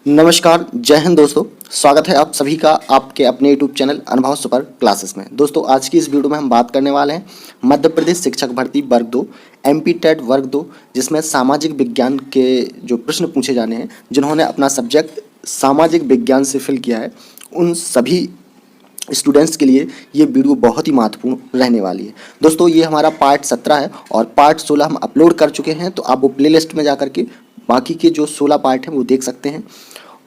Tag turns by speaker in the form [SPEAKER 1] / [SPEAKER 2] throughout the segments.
[SPEAKER 1] नमस्कार, जय हिंद दोस्तों। स्वागत है आप सभी का आपके अपने YouTube चैनल अनुभव सुपर क्लासेस में। दोस्तों आज की इस वीडियो में हम बात करने वाले हैं मध्य प्रदेश शिक्षक भर्ती वर्ग 2 MP टेट वर्ग 2, जिसमें सामाजिक विज्ञान के जो प्रश्न पूछे जाने हैं, जिन्होंने अपना सब्जेक्ट सामाजिक विज्ञान से फिल किया है, उन सभी स्टूडेंट्स के लिए ये वीडियो बहुत ही महत्वपूर्ण रहने वाली है। दोस्तों ये हमारा पार्ट 17 है और पार्ट 16 हम अपलोड कर चुके हैं, तो आप वो प्लेलिस्ट में जा करके बाकी के जो 16 पार्ट हैं वो देख सकते हैं।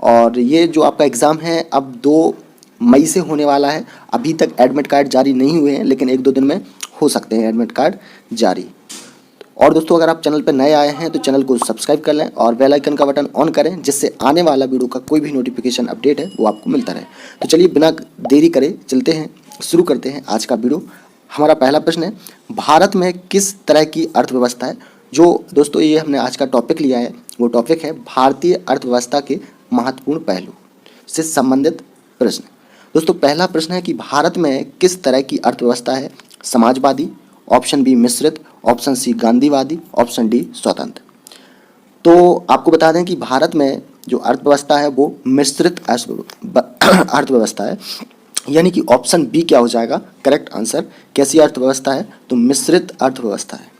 [SPEAKER 1] और ये जो आपका एग्ज़ाम है अब 2 मई से होने वाला है। अभी तक एडमिट कार्ड जारी नहीं हुए हैं, लेकिन 1-2 दिन में हो सकते हैं एडमिट कार्ड जारी। और दोस्तों अगर आप चैनल पर नए आए हैं तो चैनल को सब्सक्राइब कर लें और बेल आइकन का बटन ऑन करें, जिससे आने वाला वीडियो का कोई भी नोटिफिकेशन अपडेट है वो आपको मिलता रहे। तो चलिए बिना देरी करे चलते हैं, शुरू करते हैं आज का वीडियो। हमारा पहला प्रश्न है, भारत में किस तरह की अर्थव्यवस्था है? जो दोस्तों ये हमने आज का टॉपिक लिया है वो टॉपिक है भारतीय अर्थव्यवस्था के महत्वपूर्ण पहलू से संबंधित प्रश्न। दोस्तों पहला प्रश्न है कि भारत में किस तरह की अर्थव्यवस्था है? समाजवादी, ऑप्शन बी मिश्रित, ऑप्शन सी गांधीवादी, ऑप्शन डी स्वतंत्र। तो आपको बता दें कि भारत में जो अर्थव्यवस्था है वो मिश्रित अर्थव्यवस्था है, यानी कि ऑप्शन बी क्या हो जाएगा करेक्ट आंसर। कैसी अर्थव्यवस्था है? तो मिश्रित अर्थव्यवस्था है।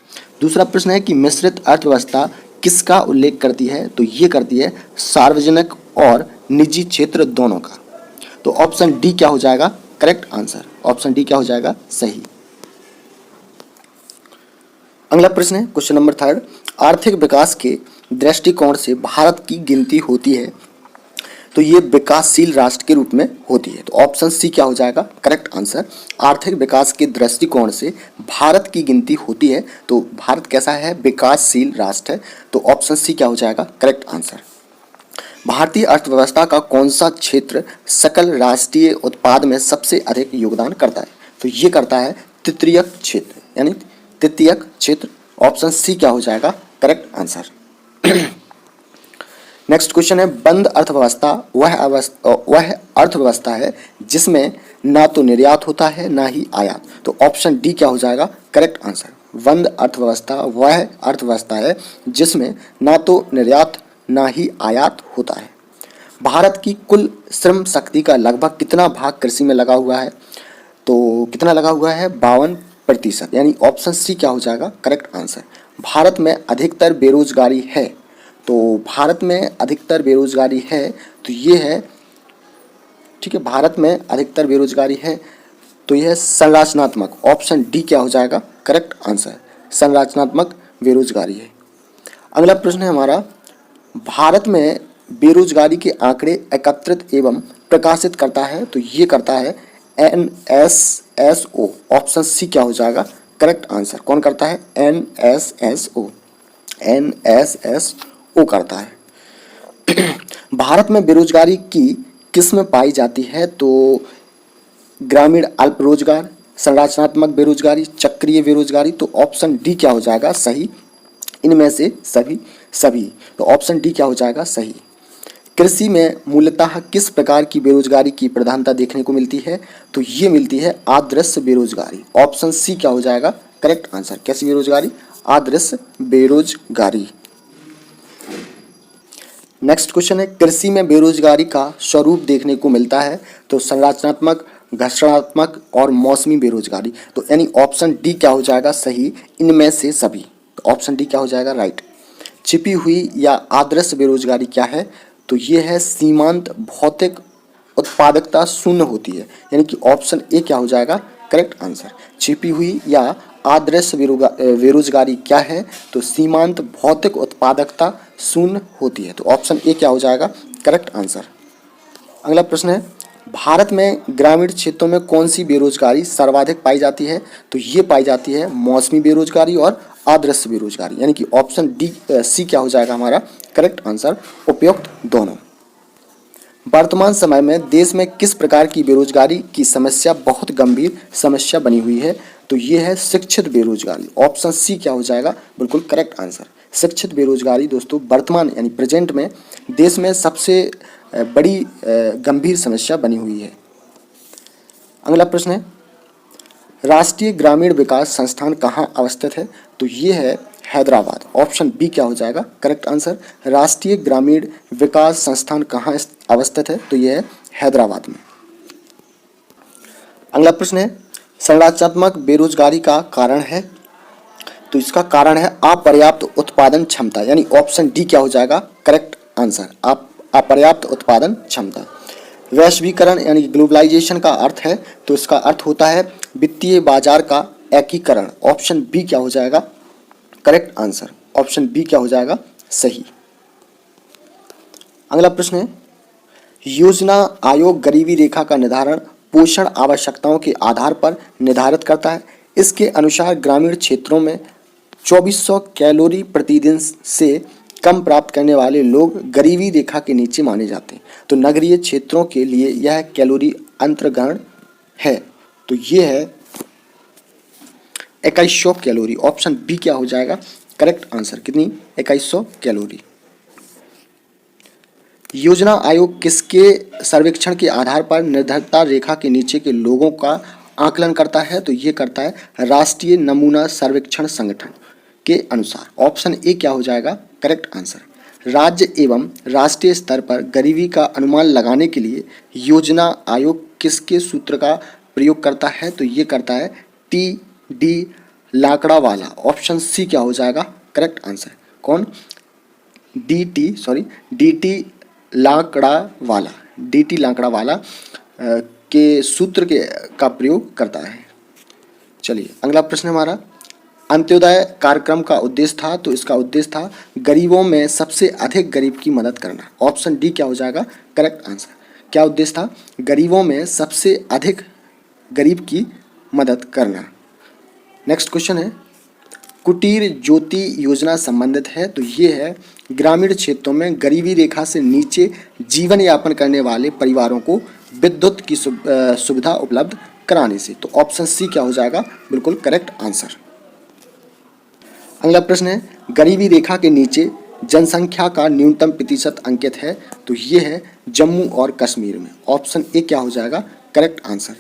[SPEAKER 1] दूसरा प्रश्न है कि मिश्रित अर्थव्यवस्था किसका उल्लेख करती है? तो ये करती है सार्वजनिक और निजी क्षेत्र दोनों का। तो ऑप्शन डी क्या हो जाएगा करेक्ट आंसर। ऑप्शन डी क्या हो जाएगा सही। अगला प्रश्न है क्वेश्चन नंबर 3, आर्थिक विकास के दृष्टिकोण से भारत की गिनती होती है तो ये विकासशील राष्ट्र के रूप में होती है। तो ऑप्शन सी क्या हो जाएगा करेक्ट आंसर। आर्थिक विकास के दृष्टिकोण से भारत की गिनती होती है तो भारत कैसा है? विकासशील राष्ट्र है। तो ऑप्शन सी क्या हो जाएगा करेक्ट आंसर। भारतीय अर्थव्यवस्था का कौन सा क्षेत्र सकल राष्ट्रीय उत्पाद में सबसे अधिक योगदान करता है? तो ये करता है तृतीयक क्षेत्र, यानी तृतीयक क्षेत्र। ऑप्शन सी क्या हो जाएगा करेक्ट आंसर। नेक्स्ट क्वेश्चन है, बंद अर्थव्यवस्था वह अर्थव्यवस्था है जिसमें ना तो निर्यात होता है ना ही आयात। तो ऑप्शन डी क्या हो जाएगा करेक्ट आंसर। बंद अर्थव्यवस्था वह अर्थव्यवस्था है जिसमें ना तो निर्यात ना ही आयात होता है। भारत की कुल श्रम शक्ति का लगभग कितना भाग कृषि में लगा हुआ है? तो कितना लगा हुआ है? 52%, यानी ऑप्शन सी क्या हो जाएगा करेक्ट आंसर। भारत में अधिकतर बेरोजगारी है, तो भारत में अधिकतर बेरोजगारी है तो ये है ठीक है, भारत में अधिकतर बेरोजगारी है तो यह है संरचनात्मक। ऑप्शन डी क्या हो जाएगा करेक्ट आंसर। संरचनात्मक बेरोजगारी है। अगला प्रश्न है हमारा, भारत में बेरोजगारी के आंकड़े एकत्रित एवं प्रकाशित करता है तो ये करता है NSSO। ऑप्शन सी क्या हो जाएगा करेक्ट आंसर। कौन करता है? NSSO करता है। भारत में बेरोजगारी की किस्म पाई जाती है? तो ग्रामीण अल्प रोजगार, संरचनात्मक बेरोजगारी, चक्रीय बेरोजगारी। तो ऑप्शन डी क्या हो जाएगा सही। इनमें से सभी। तो ऑप्शन डी क्या हो जाएगा सही। कृषि में मूलतः किस प्रकार की बेरोजगारी की प्रधानता देखने को मिलती है? तो ये मिलती है आदर्श बेरोजगारी। ऑप्शन सी क्या हो जाएगा करेक्ट आंसर। कैसी बेरोजगारी? आदर्श बेरोजगारी। नेक्स्ट क्वेश्चन है, कृषि में बेरोजगारी का स्वरूप देखने को मिलता है तो संरचनात्मक, घर्षणात्मक और मौसमी बेरोजगारी। तो यानी ऑप्शन डी क्या हो जाएगा सही। इनमें से सभी। तो ऑप्शन डी क्या हो जाएगा राइट। छिपी हुई या आदर्श बेरोजगारी क्या है? तो ये है सीमांत भौतिक उत्पादकता शून्य होती है, यानी कि ऑप्शन ए क्या हो जाएगा करेक्ट आंसर। छिपी हुई या आदर्श बेरोजगारी क्या है? तो सीमांत भौतिक उत्पादकता शून्य होती है। तो ऑप्शन ए क्या हो जाएगा करेक्ट आंसर। अगला प्रश्न है, भारत में ग्रामीण क्षेत्रों में कौन सी बेरोजगारी सर्वाधिक पाई जाती है? तो ये पाई जाती है मौसमी बेरोजगारी और आदर्श बेरोजगारी, यानी कि ऑप्शन डी सी क्या हो जाएगा हमारा करेक्ट आंसर। उपयुक्त दोनों। वर्तमान समय में देश में किस प्रकार की बेरोजगारी की समस्या बहुत गंभीर समस्या बनी हुई है? तो ये है शिक्षित बेरोजगारी। ऑप्शन सी क्या हो जाएगा बिल्कुल करेक्ट आंसर। शिक्षित बेरोजगारी दोस्तों वर्तमान यानी प्रेजेंट में देश में सबसे बड़ी गंभीर समस्या बनी हुई है। अगला प्रश्न है, राष्ट्रीय ग्रामीण विकास संस्थान कहाँ अवस्थित है? तो ये है हैदराबाद। ऑप्शन बी क्या हो जाएगा करेक्ट आंसर। राष्ट्रीय ग्रामीण विकास संस्थान कहाँ अवस्थित है, तो यह है हैदराबाद में। अगला प्रश्न है संरचनात्मक बेरोजगारी का कारण है, तो इसका कारण है अपर्याप्त उत्पादन क्षमता, यानी ऑप्शन डी क्या हो जाएगा करेक्ट आंसर। अपर्याप्त उत्पादन क्षमता। वैश्वीकरण यानी ग्लोबलाइजेशन का अर्थ है, तो इसका अर्थ होता है वित्तीय बाजार का एकीकरण। ऑप्शन बी क्या हो जाएगा करेक्ट आंसर। ऑप्शन बी क्या हो जाएगा सही। अगला प्रश्न है योजना आयोग गरीबी रेखा का निर्धारण पोषण आवश्यकताओं के आधार पर निर्धारित करता है। इसके अनुसार ग्रामीण क्षेत्रों में 2400 कैलोरी प्रतिदिन से कम प्राप्त करने वाले लोग गरीबी रेखा के नीचे माने जाते हैं। तो नगरीय क्षेत्रों के लिए यह कैलोरी अंतर्ग्रहण है, तो ये है 2100 कैलोरी। ऑप्शन बी क्या हो जाएगा करेक्ट आंसर। कितनी 2100 कैलोरी। योजना आयोग किसके सर्वेक्षण के आधार पर निर्धारित रेखा के नीचे के लोगों का आकलन करता है, तो ये करता है राष्ट्रीय नमूना सर्वेक्षण संगठन के अनुसार। ऑप्शन ए क्या हो जाएगा करेक्ट आंसर। राज्य एवं राष्ट्रीय स्तर पर गरीबी का अनुमान लगाने के लिए योजना आयोग किसके सूत्र का प्रयोग करता है, तो ये करता है टी लाकड़ावाला। ऑप्शन सी क्या हो जाएगा करेक्ट आंसर। कौन डी लाकड़ावाला के सूत्र का प्रयोग करता है। चलिए अगला प्रश्न हमारा अंत्योदय कार्यक्रम का उद्देश्य था, तो इसका उद्देश्य था गरीबों में सबसे अधिक गरीब की मदद करना। ऑप्शन डी क्या हो जाएगा करेक्ट आंसर। क्या उद्देश्य था गरीबों में सबसे अधिक गरीब की मदद करना। नेक्स्ट क्वेश्चन है कुटीर ज्योति योजना संबंधित है, तो ये है ग्रामीण क्षेत्रों में गरीबी रेखा से नीचे जीवन यापन करने वाले परिवारों को विद्युत की सुविधा उपलब्ध कराने से। तो ऑप्शन सी क्या हो जाएगा बिल्कुल करेक्ट आंसर। अगला प्रश्न है गरीबी रेखा के नीचे जनसंख्या का न्यूनतम प्रतिशत अंकित है, तो ये है जम्मू और कश्मीर में। ऑप्शन ए क्या हो जाएगा करेक्ट आंसर।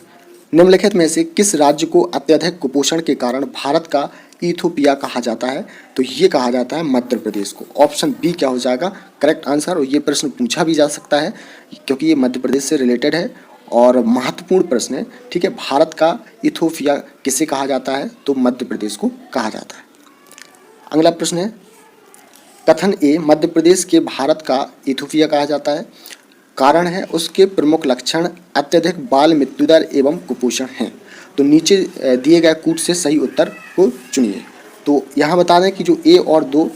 [SPEAKER 1] निम्नलिखित में से किस राज्य को अत्यधिक कुपोषण के कारण भारत का इथोपिया कहा जाता है, तो ये कहा जाता है मध्य प्रदेश को। ऑप्शन बी क्या हो जाएगा करेक्ट आंसर। और ये प्रश्न पूछा भी जा सकता है क्योंकि ये मध्य प्रदेश से रिलेटेड है और महत्वपूर्ण प्रश्न है। ठीक है, भारत का इथोपिया किसे कहा जाता है, तो मध्य प्रदेश को कहा जाता है। अगला प्रश्न है कथन ए मध्य प्रदेश के भारत का इथोपिया कहा जाता है, कारण है उसके प्रमुख लक्षण अत्यधिक बाल मृत्यु दर एवं कुपोषण हैं। तो नीचे दिए गए कूट से सही उत्तर को चुनिए। तो यहाँ बता दें कि जो ए और दो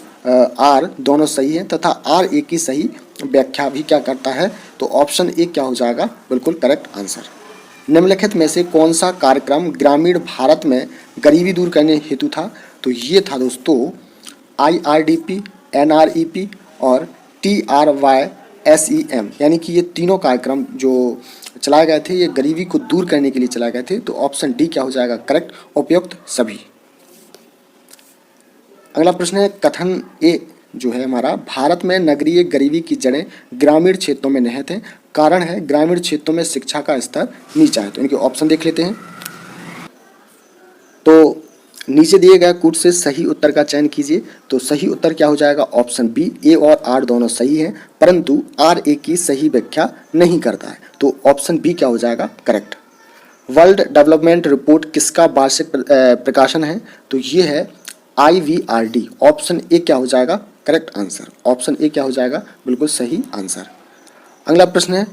[SPEAKER 1] आर दोनों सही हैं तथा आर ए की सही व्याख्या भी क्या करता है, तो ऑप्शन ए क्या हो जाएगा बिल्कुल करेक्ट आंसर। निम्नलिखित में से कौन सा कार्यक्रम ग्रामीण भारत में गरीबी दूर करने हेतु था, तो ये था दोस्तों IRDP, NREP और TRYSEM, यानी कि ये तीनों कार्यक्रम जो चलाए गए थे ये गरीबी को दूर करने के लिए चलाए गए थे। तो ऑप्शन डी क्या हो जाएगा करेक्ट, उपयुक्त सभी। अगला प्रश्न है कथन ए जो है हमारा भारत में नगरीय गरीबी की जड़ें ग्रामीण क्षेत्रों में निहित हैं, कारण है ग्रामीण क्षेत्रों में शिक्षा का स्तर नीचा है। तो इनके ऑप्शन देख लेते हैं। तो नीचे दिए गए कूट से सही उत्तर का चयन कीजिए। तो सही उत्तर क्या हो जाएगा ऑप्शन बी। ए और आर दोनों सही हैं परंतु आर ए की सही व्याख्या नहीं करता है, तो ऑप्शन बी क्या हो जाएगा करेक्ट। वर्ल्ड डेवलपमेंट रिपोर्ट किसका वार्षिक प्रकाशन है, तो ये है IVRD। ऑप्शन ए क्या हो जाएगा करेक्ट आंसर। ऑप्शन ए क्या हो जाएगा बिल्कुल सही आंसर। अगला प्रश्न है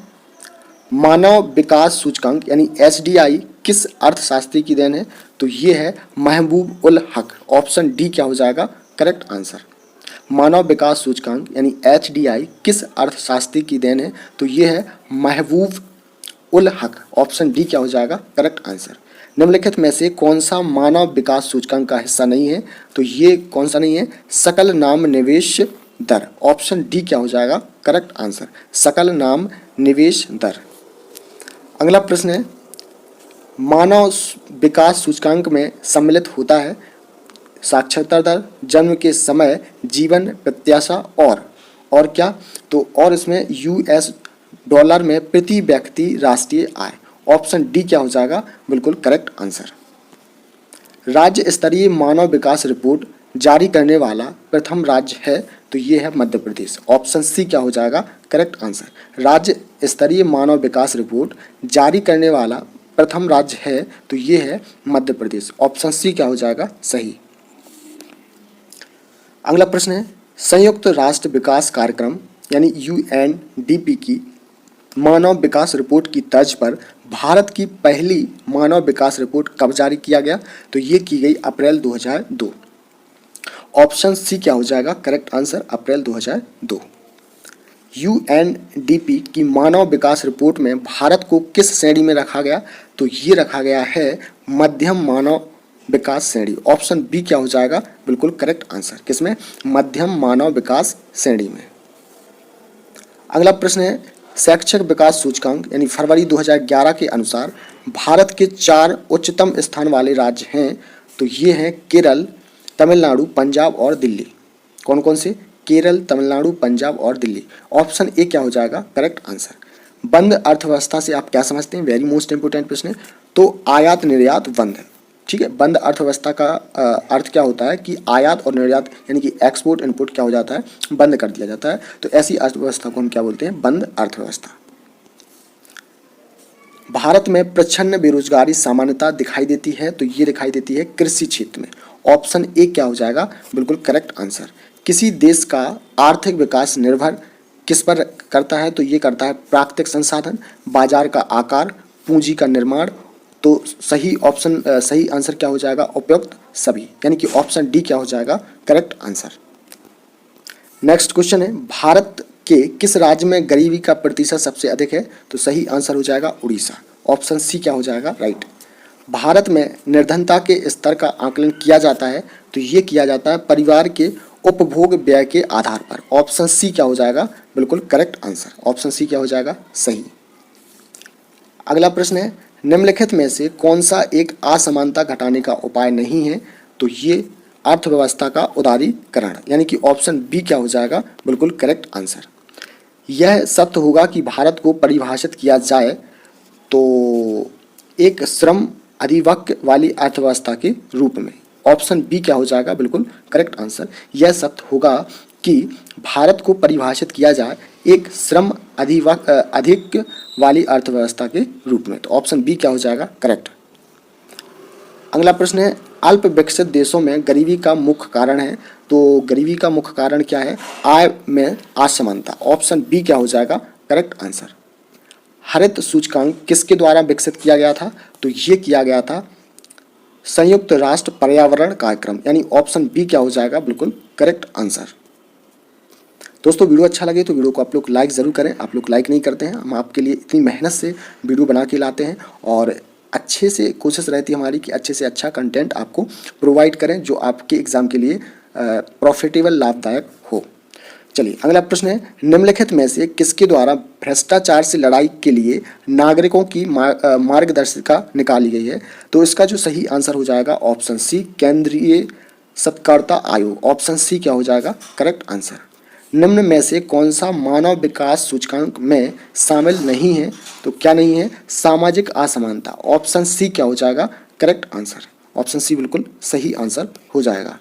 [SPEAKER 1] मानव विकास सूचकांक यानी HDI किस अर्थशास्त्री की देन है, तो ये है महबूब उल हक। ऑप्शन डी क्या हो जाएगा करेक्ट आंसर। मानव विकास सूचकांक यानी HDI किस अर्थशास्त्री की देन है, तो ये है महबूब उल हक। ऑप्शन डी क्या हो जाएगा करेक्ट आंसर। निम्नलिखित में से कौन सा मानव विकास सूचकांक का हिस्सा नहीं है, तो ये कौन सा नहीं है, सकल नाम निवेश दर। ऑप्शन डी क्या हो जाएगा करेक्ट आंसर, सकल नाम निवेश दर। अगला प्रश्न है मानव विकास सूचकांक में सम्मिलित होता है साक्षरता दर, जन्म के समय, जीवन प्रत्याशा और क्या, तो और इसमें US डॉलर में प्रति व्यक्ति राष्ट्रीय आय। ऑप्शन डी क्या हो जाएगा बिल्कुल करेक्ट आंसर। राज्य स्तरीय मानव विकास रिपोर्ट जारी करने वाला प्रथम राज्य है तो ये है मध्य प्रदेश। ऑप्शन सी क्या हो जाएगा करेक्ट आंसर। राज्य स्तरीय मानव विकास रिपोर्ट जारी करने वाला प्रथम राज्य है तो ये है मध्य प्रदेश। ऑप्शन सी क्या हो जाएगा सही। अगला प्रश्न है संयुक्त राष्ट्र विकास कार्यक्रम यानी UNDP की मानव विकास रिपोर्ट की तर्ज पर भारत की पहली मानव विकास रिपोर्ट कब जारी किया गया तो ये की गई अप्रैल 2002। ऑप्शन सी क्या हो जाएगा करेक्ट आंसर अप्रैल 2002। UNDP की मानव विकास रिपोर्ट में भारत को किस श्रेणी में रखा गया तो ये रखा गया है मध्यम मानव विकास श्रेणी। ऑप्शन बी क्या हो जाएगा बिल्कुल करेक्ट आंसर। किसमें मध्यम मानव विकास श्रेणी में। अगला प्रश्न है शैक्षिक विकास सूचकांक यानी फरवरी 2011 के अनुसार भारत के 4 उच्चतम स्थान वाले राज्य हैं तो ये हैं केरल, तमिलनाडु, पंजाब और दिल्ली। कौन कौन से केरल, तमिलनाडु, पंजाब और दिल्ली। ऑप्शन ए क्या हो जाएगा करेक्ट आंसर। बंद अर्थव्यवस्था से आप क्या समझते हैं वेरी मोस्ट इंपोर्टेंट प्रश्न है। तो आयात निर्यात बंद है, ठीक है। बंद अर्थव्यवस्था का अर्थ क्या होता है कि आयात और निर्यात यानी कि एक्सपोर्ट इनपुट क्या हो जाता है बंद कर दिया जाता है। तो ऐसी अर्थव्यवस्था को हम क्या बोलते हैं बंद अर्थव्यवस्था। भारत में प्रच्छन्न बेरोजगारी सामान्यतः दिखाई देती है तो ये दिखाई देती है कृषि क्षेत्र में। ऑप्शन ए क्या हो जाएगा बिल्कुल करेक्ट आंसर। किसी देश का आर्थिक विकास निर्भर किस पर करता है तो ये करता है प्राकृतिक संसाधन, बाजार का आकार, पूंजी का निर्माण। तो सही आंसर क्या हो जाएगा उपयुक्त सभी, यानी कि ऑप्शन डी क्या हो जाएगा करेक्ट आंसर। नेक्स्ट क्वेश्चन है भारत के किस राज्य में गरीबी का प्रतिशत सबसे अधिक है तो सही आंसर हो जाएगा उड़ीसा। ऑप्शन सी क्या हो जाएगा राइट। भारत में निर्धनता के स्तर का आकलन किया जाता है तो ये किया जाता है परिवार के उपभोग व्यय के आधार पर। ऑप्शन सी क्या हो जाएगा बिल्कुल करेक्ट आंसर। ऑप्शन सी क्या हो जाएगा सही। अगला प्रश्न है निम्नलिखित में से कौन सा एक असमानता घटाने का उपाय नहीं है तो ये अर्थव्यवस्था का उदारीकरण, यानी कि ऑप्शन बी क्या हो जाएगा बिल्कुल करेक्ट आंसर। यह सत्य होगा कि भारत को परिभाषित किया जाए तो एक श्रम अधिवक्य वाली अर्थव्यवस्था के रूप में। ऑप्शन बी क्या हो जाएगा बिल्कुल करेक्ट आंसर। यह सत्य होगा कि भारत को परिभाषित किया जाए एक श्रम अधिक वाली अर्थव्यवस्था के रूप में। तो ऑप्शन बी क्या हो जाएगा करेक्ट। अगला प्रश्न है अल्प विकसित देशों में गरीबी का मुख्य कारण है तो गरीबी का मुख्य कारण क्या है आय में असमानता। ऑप्शन बी क्या हो जाएगा करेक्ट आंसर। हरित सूचकांक किसके द्वारा विकसित किया गया था तो ये किया गया था संयुक्त राष्ट्र पर्यावरण कार्यक्रम, यानी ऑप्शन बी क्या हो जाएगा बिल्कुल करेक्ट आंसर। दोस्तों वीडियो अच्छा लगे तो वीडियो को आप लोग लाइक ज़रूर करें। आप लोग लाइक नहीं करते हैं। हम आपके लिए इतनी मेहनत से वीडियो बना के लाते हैं और अच्छे से कोशिश रहती है हमारी कि अच्छे से अच्छा कंटेंट आपको प्रोवाइड करें जो आपके एग्ज़ाम के लिए प्रॉफिटेबल लाभदायक हो। चलिए अगला प्रश्न है निम्नलिखित में से किसके द्वारा भ्रष्टाचार से लड़ाई के लिए नागरिकों की मार्गदर्शिका निकाली गई है तो इसका जो सही आंसर हो जाएगा ऑप्शन सी केंद्रीय सतर्कता आयोग। ऑप्शन सी क्या हो जाएगा करेक्ट आंसर। निम्न में से कौन सा मानव विकास सूचकांक में शामिल नहीं है तो क्या नहीं है सामाजिक असमानता। ऑप्शन सी क्या हो जाएगा करेक्ट आंसर। ऑप्शन सी बिल्कुल सही आंसर हो जाएगा।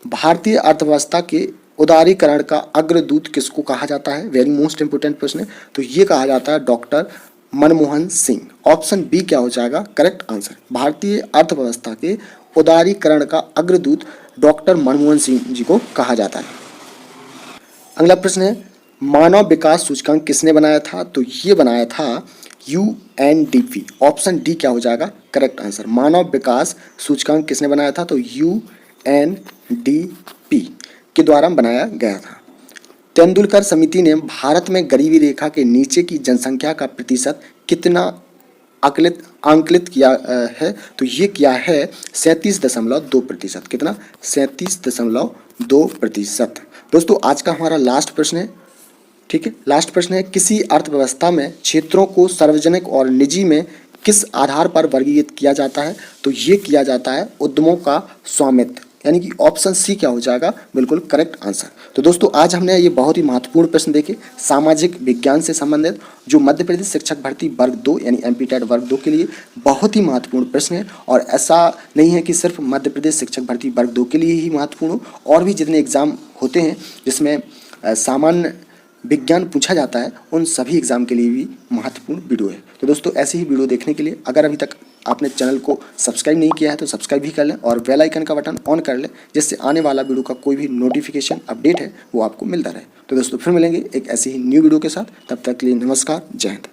[SPEAKER 1] भारतीय अर्थव्यवस्था के उदारीकरण का अग्रदूत किसको कहा जाता है वेरी मोस्ट इंपोर्टेंट प्रश्न है। तो ये कहा जाता है doctor Manmohan Singh. Option B क्या हो जाएगा करेक्ट आंसर। भारतीय अर्थव्यवस्था के उदारीकरण का अग्रदूत डॉक्टर मनमोहन सिंह जी को कहा जाता है। अगला प्रश्न है मानव विकास सूचकांक किसने बनाया था तो ये बनाया था UNDP। ऑप्शन डी क्या हो जाएगा करेक्ट आंसर। मानव विकास सूचकांक किसने बनाया था तो UNDP के द्वारा बनाया गया था। तेंदुलकर समिति ने भारत में गरीबी रेखा के नीचे की जनसंख्या का प्रतिशत कितना आंकलित किया है तो ये किया है 37.2%। कितना 37.2%। दोस्तों आज का हमारा लास्ट प्रश्न है, ठीक है। लास्ट प्रश्न है किसी अर्थव्यवस्था में क्षेत्रों को सार्वजनिक और निजी में किस आधार पर वर्गीकृत किया जाता है तो ये किया जाता है उद्यमों का स्वामित्व, यानी कि ऑप्शन सी क्या हो जाएगा बिल्कुल करेक्ट आंसर। तो दोस्तों आज हमने ये बहुत ही महत्वपूर्ण प्रश्न देखे सामाजिक विज्ञान से संबंधित, जो मध्य प्रदेश शिक्षक भर्ती वर्ग 2 यानी एमपी टेट वर्ग 2 के लिए बहुत ही महत्वपूर्ण प्रश्न है। और ऐसा नहीं है कि सिर्फ मध्य प्रदेश शिक्षक भर्ती वर्ग 2 के लिए ही महत्वपूर्ण हो, और भी जितने एग्जाम होते हैं जिसमें सामान्य विज्ञान पूछा जाता है उन सभी एग्जाम के लिए भी महत्वपूर्ण वीडियो है। तो दोस्तों ऐसे ही वीडियो देखने के लिए अगर अभी तक आपने चैनल को सब्सक्राइब नहीं किया है तो सब्सक्राइब भी कर लें और बेल आइकन का बटन ऑन कर लें, जिससे आने वाला वीडियो का कोई भी नोटिफिकेशन अपडेट है वो आपको मिलता रहे। तो दोस्तों फिर मिलेंगे एक ऐसी ही न्यू वीडियो के साथ, तब तक के लिए नमस्कार, जय हिंद।